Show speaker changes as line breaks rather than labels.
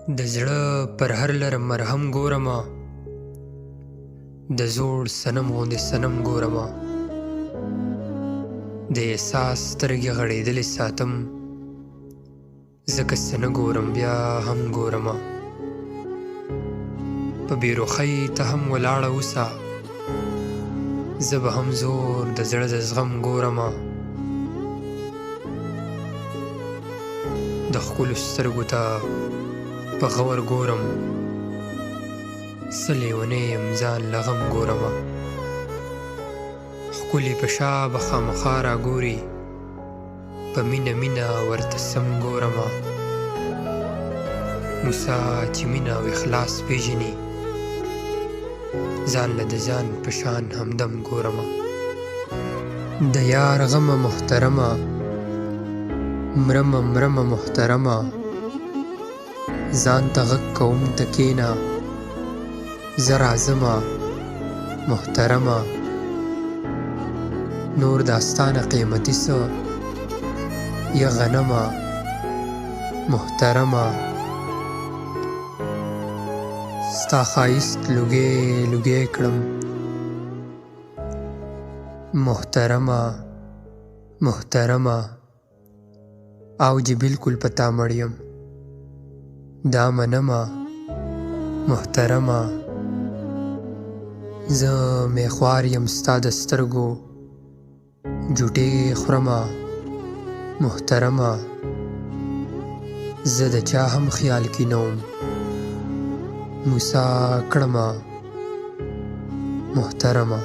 د زړه پر هر لرم مرهم ګورمه، د زوړ صنم غوندې صنم ګورمه، د احساس سترګې غړېدلې ساتم، ځکه څه نه ګورم بیا هم ګورمه. په بېروخۍ ته هم ولاړه اوسه، زه به هم زور د زړه د زغم ګورمه. د ښکلو سترګو ته په غور ګورم، څه لیونی یم ځان له غم ګورمه. ښکلي په شا به خامخا راګوري، په مینه مینه ورته سم ګورمه. موسی چې مینه او اخلاص پیژني، ځان له د ځان په شان همدم ګورمه. د یار غمه محترمه، مرمه مرمه محترمه، ځان ته غږ کوم ته کښېنه، زه راځمه محترمه. نور داستانه قیمتي څه یا غنمه محترمه. ستا ښایست لوګی لوګی کړم محترمه محترمه. او چې بلکل په تا مړ یم دا منمه محترمه. زه میخوار یم ستا د سترګو جوټې خورمه محترمه. زه د چا هم خیال کې نه وم، موسی کړمه محترمه.